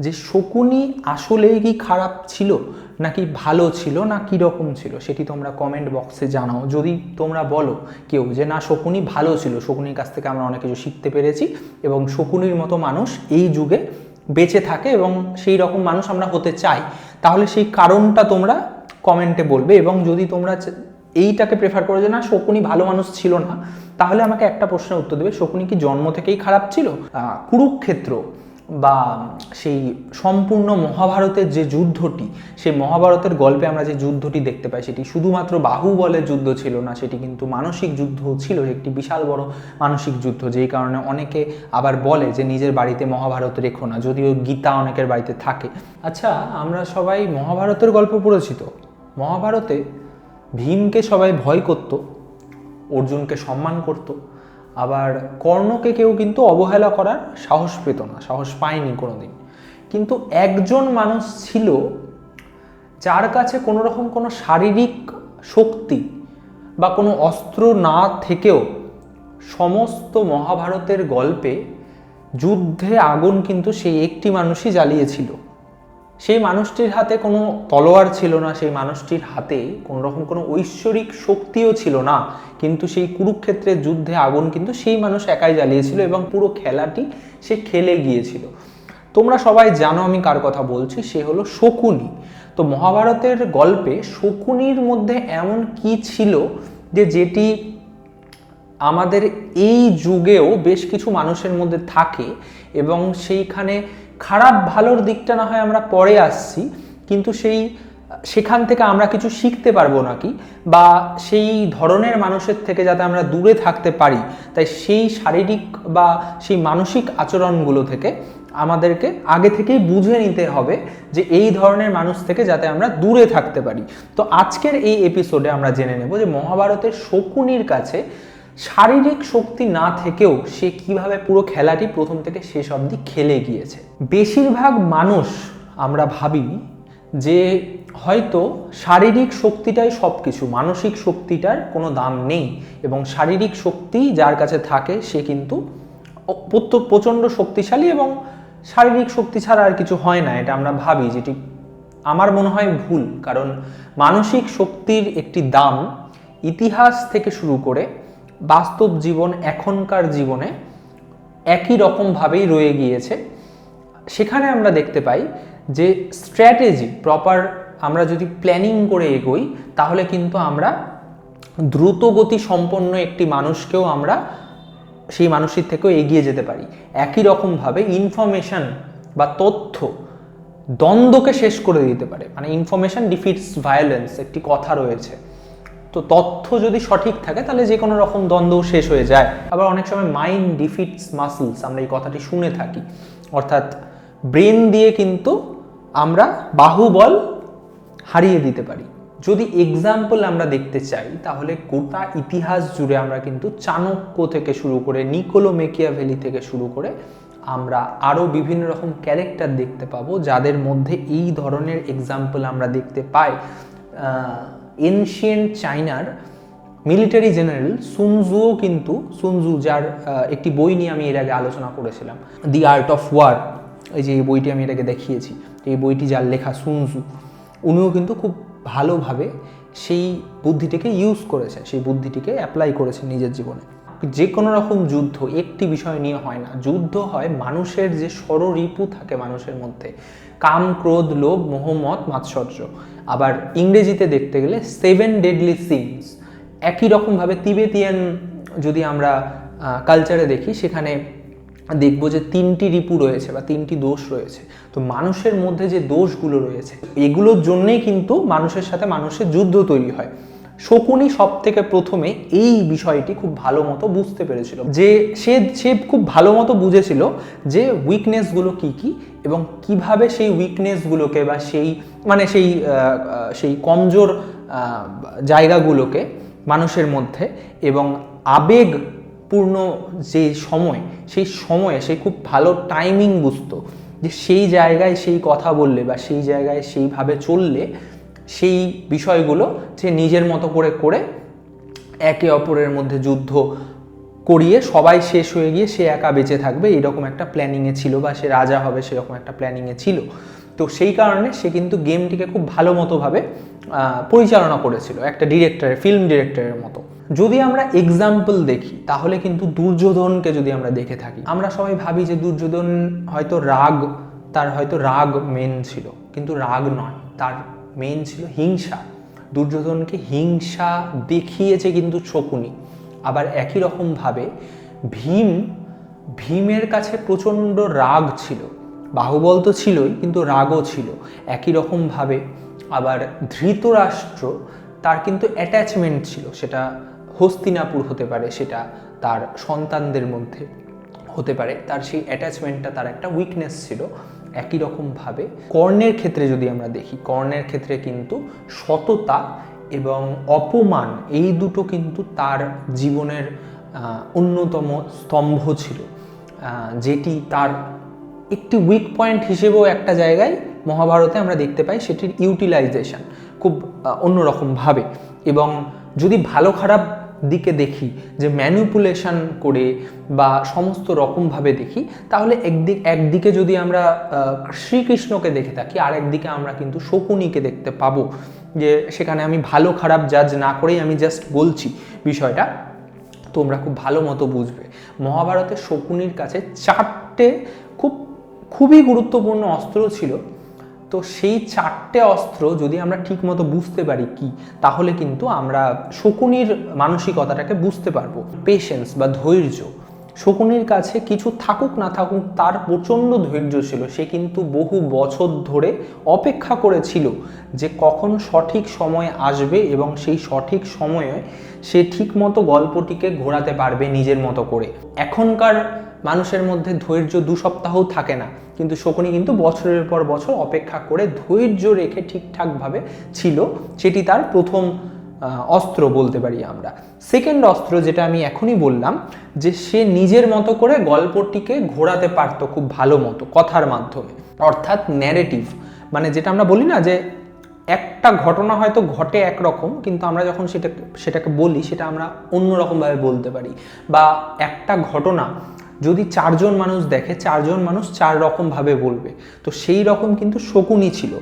যে শকুনি আসলেই কি খারাপ ছিল নাকি ভালো ছিল না কীরকম ছিল, সেটি তোমরা কমেন্ট বক্সে জানাও। যদি তোমরা বলো কেউ যে না শকুনি ভালো ছিল, শকুনির কাছ থেকে আমরা অনেক কিছু শিখতে পেরেছি এবং শকুনির মতো মানুষ এই যুগে বেঁচে থাকে এবং সেই রকম মানুষ আমরা হতে চাই, তাহলে সেই কারণটা তোমরা কমেন্টে বলবে। এবং যদি তোমরা এইটাকে প্রেফার করো যে না শকুনি ভালো মানুষ ছিল না, তাহলে আমাকে একটা প্রশ্নের উত্তর দেবে, শকুনি কি জন্ম থেকেই খারাপ ছিল? কুরুক্ষেত্র বা সেই সম্পূর্ণ মহাভারতের যে যুদ্ধটি, সেই মহাভারতের গল্পে আমরা যে যুদ্ধটি দেখতে পাই সেটি শুধুমাত্র বাহুবলের যুদ্ধ ছিল না, সেটি কিন্তু মানসিক যুদ্ধ ছিল, একটি বিশাল বড় মানসিক যুদ্ধ। যেই কারণে অনেকে আবার বলে যে নিজের বাড়িতে মহাভারত রেখো না, যদিও গীতা অনেকের বাড়িতে থাকে। আচ্ছা, আমরা সবাই মহাভারতের গল্প পড়েছি তো। মহাভারতে ভীমকে সবাই ভয় করত, অর্জুনকে সম্মান করত, আবার কর্ণকে কেউ কিন্তু অবহেলা করার সাহস পেত না, সাহস পায়নি কোনোদিন। কিন্তু একজন মানুষ ছিল যার কাছে কোনো রকম কোনো শারীরিক শক্তি বা কোনো অস্ত্র না থেকেও সমস্ত মহাভারতের গল্পে যুদ্ধে আগুন কিন্তু সেই একটি মানুষই জ্বালিয়েছিল। সেই মানুষটির হাতে কোনো তলোয়ার ছিল না, সেই মানুষটির হাতে কোনো রকম কোনো ঐশ্বরিক শক্তিও ছিল না, কিন্তু সেই কুরুক্ষেত্রের যুদ্ধে আগুন কিন্তু সেই মানুষ একাই জ্বালিয়েছিল এবং পুরো খেলাটি সে খেলে গিয়েছিল। তোমরা সবাই জানো আমি কার কথা বলছি, সে হলো শকুনি। তো মহাভারতের গল্পে শকুনির মধ্যে এমন কি ছিল যে যেটি আমাদের এই যুগেও বেশ কিছু মানুষের মধ্যে থাকে এবং সেইখানে খারাপ ভালোর দিকটা না হয় আমরা পরে আসছি, কিন্তু সেখান থেকে আমরা কিছু শিখতে পারবো নাকি, বা সেই ধরনের মানুষের থেকে যাতে আমরা দূরে থাকতে পারি, তাই সেই শারীরিক বা সেই মানসিক আচরণগুলো থেকে আমাদেরকে আগে থেকেই বুঝে নিতে হবে যে এই ধরনের মানুষ থেকে যাতে আমরা দূরে থাকতে পারি। তো আজকের এই এপিসোডে আমরা জেনে নেব যে মহাভারতের শকুনির কাছে শারীরিক শক্তি না থেকেও সে কিভাবে পুরো খেলাটি প্রথম থেকে শেষ অবধি খেলে গিয়েছে। বেশিরভাগ মানুষ আমরা ভাবি যে হয়তো শারীরিক শক্তিটাই সব কিছু, মানসিক শক্তিটার কোনো দাম নেই, এবং শারীরিক শক্তি যার কাছে থাকে সে কিন্তু প্রচণ্ড শক্তিশালী এবং শারীরিক শক্তি ছাড়া আর কিছু হয় না, এটা আমরা ভাবি, যেটি আমার মনে হয় ভুল। কারণ মানসিক শক্তির একটি দাম ইতিহাস থেকে শুরু করে বাস্তব জীবন, এখনকার জীবনে একই রকমভাবেই রয়ে গিয়েছে। সেখানে আমরা দেখতে পাই যে স্ট্র্যাটেজি প্রপার আমরা যদি প্ল্যানিং করে এগোই, তাহলে কিন্তু আমরা দ্রুতগতি সম্পন্ন একটি মানুষকেও আমরা সেই মানুষের থেকেও এগিয়ে যেতে পারি। একই রকমভাবে ইনফরমেশন বা তথ্য দ্বন্দ্বকে শেষ করে দিতে পারে, মানে ইনফরমেশন ডিফিটস ভায়োলেন্স একটি কথা রয়েছে। তো তথ্য যদি সঠিক থাকে তাহলে যে কোনো রকম দ্বন্দ্ব শেষ হয়ে যায়। আবার অনেক সময় মাইন্ড ডিফিটস মাসলস, আমরা এই কথাটি শুনে থাকি, অর্থাৎ ব্রেন দিয়ে কিন্তু আমরা বাহুবল হারিয়ে দিতে পারি। যদি এক্সাম্পল আমরা দেখতে চাই তাহলে গোটা ইতিহাস জুড়ে আমরা কিন্তু চাণক্য থেকে শুরু করে নিকোলো মেকিয়াভেলি থেকে শুরু করে আমরা আরও বিভিন্ন রকম ক্যারেক্টার দেখতে পাবো যাদের মধ্যে এই ধরনের এক্সাম্পল আমরা দেখতে পাই। এনশিয়েন্ট চায়নার মিলিটারি জেনারেল সুনজুও কিন্তু, সুনজু যার একটি বই নিয়ে আমি এর আগে আলোচনা করেছিলাম, দি আর্ট অফ ওয়ার, এই যে এই বইটি আমি এটাকে দেখিয়েছি, এই বইটি যার লেখা সুনজু, উনিও কিন্তু খুব ভালোভাবে সেই বুদ্ধিটিকে ইউজ করেছে, সেই বুদ্ধিটিকে অ্যাপ্লাই করেছে নিজের জীবনে। যে কোনো রকম যুদ্ধ একটি বিষয় নিয়ে হয় না, যুদ্ধ হয় মানুষের যে ষড়রিপু থাকে মানুষের মধ্যে, কাম, ক্রোধ, লোভ, মোহ, মদ, মাৎসর্য। আবার ইংরেজিতে দেখতে গেলে 7 ডেডলি সিনস। একই রকমভাবে তিবেতিয়ান যদি আমরা কালচারে দেখি, সেখানে দেখবো যে 3টি রিপু রয়েছে বা 3টি দোষ রয়েছে। তো মানুষের মধ্যে যে দোষগুলো রয়েছে এগুলোর জন্যেই কিন্তু মানুষের সাথে মানুষের যুদ্ধ তৈরি হয়। শকুনি সব থেকে প্রথমে এই বিষয়টি খুব ভালো মতো বুঝতে পেরেছিল, যে সে খুব ভালো মতো বুঝেছিল যে উইকনেসগুলো কি কি এবং কিভাবে সেই উইকনেসগুলোকে বা সেই কমজোর জায়গাগুলোকে মানুষের মধ্যে এবং আবেগপূর্ণ যে সেই সময়ে সে খুব ভালো টাইমিং বুঝতো, যে সেই জায়গায় সেই কথা বললে বা সেই জায়গায় সেইভাবে চললে সেই বিষয়গুলো যে নিজের মতো করে একে অপরের মধ্যে যুদ্ধ করিয়ে সবাই শেষ হয়ে গিয়ে সে একা বেঁচে থাকবে, এরকম একটা প্ল্যানিংয়ে ছিল, বা সে রাজা হবে সেরকম একটা প্ল্যানিংয়ে ছিল। তো সেই কারণে সে কিন্তু গেমটিকে খুব ভালো মতোভাবে পরিচালনা করেছিল, একটা ডিরেক্টরের, ফিল্ম ডিরেক্টরের মতো। যদি আমরা এক্সাম্পল দেখি তাহলে কিন্তু দুর্যোধনকে যদি আমরা দেখে থাকি, আমরা সবাই ভাবি যে দুর্যোধন হয়তো তার হয়তো রাগ মেন ছিল, কিন্তু রাগ নয়, তার মেন ছিল হিংসা। দুর্যোধনকে হিংসা দেখিয়েছে কিন্তু শকুনি। আবার একই রকমভাবে ভীমের কাছে প্রচণ্ড রাগ ছিল, বাহুবল তো ছিলই কিন্তু রাগও ছিল। একই রকমভাবে আবার ধৃতরাষ্ট্র, তার কিন্তু অ্যাটাচমেন্ট ছিল, সেটা হস্তিনাপুর হতে পারে, সেটা তার সন্তানদের মধ্যে হতে পারে, তার সেই অ্যাটাচমেন্টটা তার একটা উইকনেস ছিল। একই রকমভাবে কর্ণের ক্ষেত্রে যদি আমরা দেখি, কর্ণের ক্ষেত্রে কিন্তু সততা এবং অপমান এই দুটো কিন্তু তার জীবনের অন্যতম স্তম্ভ ছিল, যেটি তার একটি উইক পয়েন্ট হিসেবেও একটা জায়গায় মহাভারতে আমরা দেখতে পাই, সেটির ইউটিলাইজেশন খুব অন্যরকমভাবে। এবং যদি ভালো খারাপ দিকে দেখি, যে ম্যানিপুলেশন করে বা সমস্ত রকমভাবে দেখি, তাহলে একদিকে যদি আমরা শ্রীকৃষ্ণকে দেখে থাকি, আর একদিকে আমরা কিন্তু শকুনিকে দেখতে পাবো। যে সেখানে আমি ভালো খারাপ জাজ না করেই আমি জাস্ট বলছি বিষয়টা, তোমরা খুব ভালো মতো বুঝবে। মহাভারতে শকুনির কাছে 4টে খুবই গুরুত্বপূর্ণ অস্ত্র ছিল। তো সেই 4টে অস্ত্র যদি আমরা ঠিক মতো বুঝতে পারি কি, তাহলে কিন্তু আমরা শকুনির মানসিকতাটাকে বুঝতে পারবো। পেশেন্স বা ধৈর্য, শকুনির কাছে কিছু থাকুক না থাকুক তার প্রচণ্ড ধৈর্য ছিল। সে কিন্তু বহু বছর ধরে অপেক্ষা করেছিল যে কখন সঠিক সময় আসবে এবং সেই সঠিক সময়ে সে ঠিক মতো গল্পটিকে ঘোরাতে পারবে নিজের মতো করে। এখনকার মানুষের মধ্যে ধৈর্য 2 সপ্তাহও থাকে না, কিন্তু শকুনি কিন্তু বছরের পর বছর অপেক্ষা করে ধৈর্য রেখে ঠিকঠাকভাবে ছিল। সেটি তার প্রথম অস্ত্র বলতে পারি আমরা। সেকেন্ড অস্ত্র যেটা আমি এখনই বললাম, যে সে নিজের মতো করে গল্পটিকে ঘোরাতে পারতো খুব ভালো মতো কথার মাধ্যমে, অর্থাৎ ন্যারেটিভ। মানে যেটা আমরা বলি না যে একটা ঘটনা হয়তো ঘটে একরকম, কিন্তু আমরা যখন সেটাকে বলি সেটা আমরা অন্যরকমভাবে বলতে পারি। বা একটা ঘটনা যদি 4 জন মানুষ দেখে, 4 জন মানুষ 4 রকমভাবে বলবে। তো সেই রকম কিন্তু শকুনি ছিল,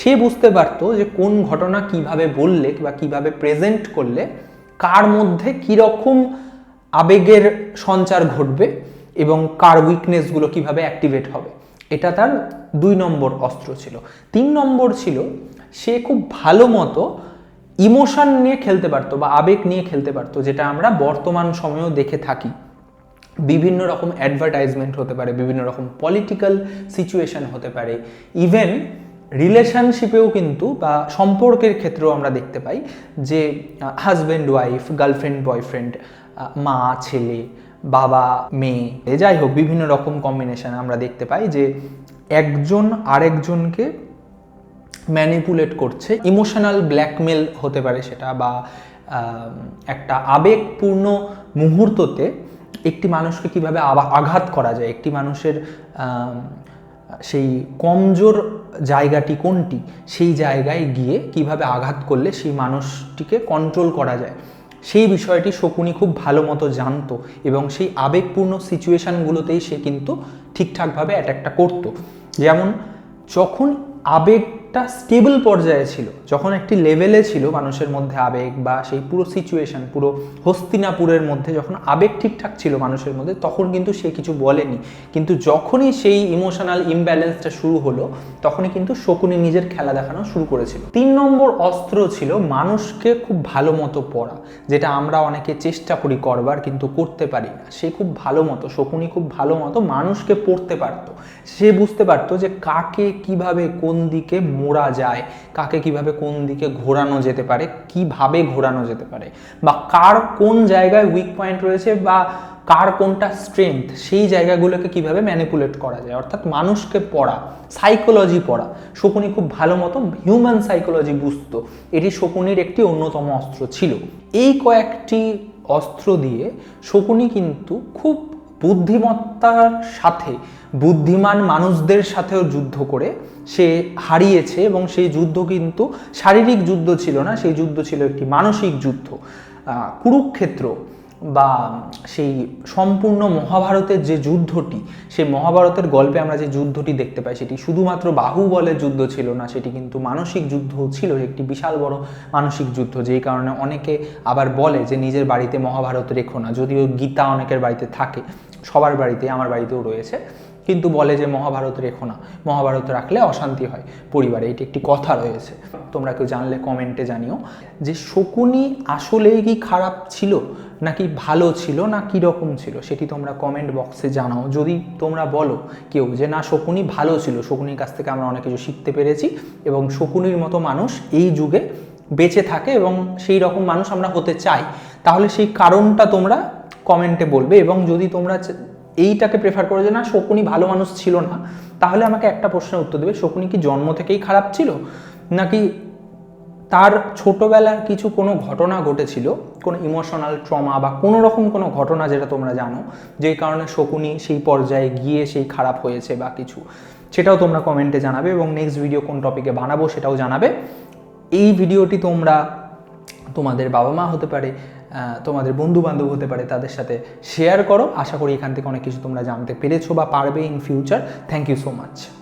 সে বুঝতে পারতো যে কোন ঘটনা কিভাবে বললে বা কিভাবে প্রেজেন্ট করলে কার মধ্যে কীরকম আবেগের সঞ্চার ঘটবে এবং কার উইকনেসগুলো কিভাবে অ্যাক্টিভেট হবে। এটা তার 2 নম্বর অস্ত্র ছিল। 3 নম্বর ছিল, সে খুব ভালো মতো ইমোশন নিয়ে খেলতে পারতো বা আবেগ নিয়ে খেলতে পারতো, যেটা আমরা বর্তমান সময়েও দেখে থাকি। বিভিন্ন রকম অ্যাডভার্টাইজমেন্ট হতে পারে, বিভিন্ন রকম পলিটিক্যাল সিচুয়েশন হতে পারে, ইভেন রিলেশনশিপেও কিন্তু বা সম্পর্কের ক্ষেত্রেও আমরা দেখতে পাই যে হাজব্যান্ড ওয়াইফ, গার্লফ্রেন্ড বয়ফ্রেন্ড, মা ছেলে, বাবা মেয়ে, যাই হোক বিভিন্ন রকম কম্বিনেশন আমরা দেখতে পাই যে একজন আরেকজনকে ম্যানিপুলেট করছে। ইমোশনাল ব্ল্যাকমেল হতে পারে সেটা, বা একটা আবেগপূর্ণ মুহূর্ততে একটি মানুষকে কিভাবে আঘাত করা যায়, একটি মানুষের সেই কমজোর জায়গাটি কোনটি, সেই জায়গায় গিয়ে কিভাবে আঘাত করলে সেই মানুষটিকে কন্ট্রোল করা যায়, সেই বিষয়টি শকুনি খুব ভালো মতো জানতো। এবং সেই আবেগপূর্ণ সিচুয়েশানগুলোতেই সে কিন্তু ঠিকঠাকভাবে অ্যাটাকটা করতো। যেমন যখন আবেগটা স্টেবল পর্যায়ে ছিল, যখন একটি লেভেলে ছিল মানুষের মধ্যে আবেগ, বা সেই পুরো সিচুয়েশান, পুরো হস্তিনাপুরের মধ্যে যখন আবেগ ঠিকঠাক ছিল মানুষের মধ্যে, তখন কিন্তু সে কিছু বলেনি। কিন্তু যখনই সেই ইমোশনাল ইমব্যালেন্সটা শুরু হলো, তখনই কিন্তু শকুনি নিজের খেলা দেখানো শুরু করেছিল। 3 নম্বর অস্ত্র ছিল মানুষকে খুব ভালো মতো পড়া, যেটা আমরা অনেকে চেষ্টা করি করবার কিন্তু করতে পারি না। সে খুব ভালো মতো, শকুনি খুব ভালো মতো মানুষকে পড়তে পারতো। সে বুঝতে পারতো যে কাকে কিভাবে কোন দিকে মোড়া যায়, কাকে কিভাবে কোন দিকে ঘোরানো যেতে পারে, কিভাবে ঘোরানো যেতে পারে, বা কার কোন জায়গায় উইক পয়েন্ট রয়েছে বা কার কোনটা স্ট্রেংথ, সেই জায়গাগুলোকে কিভাবে ম্যানিপুলেট করা যায়। অর্থাৎ মানুষকে পড়া, সাইকোলজি পড়া। শকুনি খুব ভালো মতো হিউম্যান সাইকোলজি বুঝতো। এটি শকুনির একটি অন্যতম অস্ত্র ছিল। এই কয়েকটি অস্ত্র দিয়ে শকুনি কিন্তু খুব বুদ্ধিমত্তার সাথে বুদ্ধিমান মানুষদের সাথেও যুদ্ধ করে সে হারিয়েছে। এবং সেই যুদ্ধ কিন্তু শারীরিক যুদ্ধ ছিল না, সেই যুদ্ধ ছিল একটি মানসিক যুদ্ধ। কুরুক্ষেত্র, বা সেই সম্পূর্ণ মহাভারতের যে যুদ্ধটি, সেই মহাভারতের গল্পে আমরা যে যুদ্ধটি দেখতে পাই সেটি শুধুমাত্র বাহুবলের যুদ্ধ ছিল না, সেটি কিন্তু মানসিক যুদ্ধ ছিল, একটি বিশাল বড় মানসিক যুদ্ধ। যেই কারণে অনেকে আবার বলে যে নিজের বাড়িতে মহাভারত রেখো না, যদিও গীতা অনেকের বাড়িতে থাকে, সবার বাড়িতে, আমার বাড়িতেও রয়েছে, কিন্তু বলে যে মহাভারত রেখো না, মহাভারত রাখলে অশান্তি হয় পরিবারে, এটি একটি কথা রয়েছে। তোমরা কেউ জানলে কমেন্টে জানিও যে শকুনি আসলেই কি খারাপ ছিল নাকি ভালো ছিল, না কীরকম ছিল, সেটি তোমরা কমেন্ট বক্সে জানাও। যদি তোমরা বলো কেউ যে না শকুনি ভালো ছিল, শকুনির কাছ থেকে আমরা অনেক কিছু শিখতে পেরেছি এবং শকুনির মতো মানুষ এই যুগে বেঁচে থাকে এবং সেই রকম মানুষ আমরা হতে চাই, তাহলে সেই কারণটা তোমরা কমেন্টে বলবে। এবং যদি তোমরা এইটাকে প্রেফার করো যে না শকুনি ভালো মানুষ ছিল না, তাহলে আমাকে একটা প্রশ্নের উত্তর দেবে, শকুনি কি জন্ম থেকেই খারাপ ছিল, নাকি তার ছোটবেলার কিছু কোনো ঘটনা ঘটেছিল, কোনো ইমোশনাল ট্রমা বা কোনো রকম কোনো ঘটনা যেটা তোমরা জানো, যেই কারণে শকুনি সেই পর্যায়ে গিয়ে সেই খারাপ হয়েছে বা কিছু, সেটাও তোমরা কমেন্টে জানাবে। এবং নেক্সট ভিডিও কোন টপিকে বানাবো সেটাও জানাবে। এই ভিডিওটি তোমরা তোমাদের বাবা মা হতে পারে, তোমাদের বন্ধু বান্ধব হতে পারে, তাদের সাথে শেয়ার করো। আশা করি এখান থেকে অনেক কিছু তোমরা জানতে পেরেছো বা পারবে in future. Thank you so much.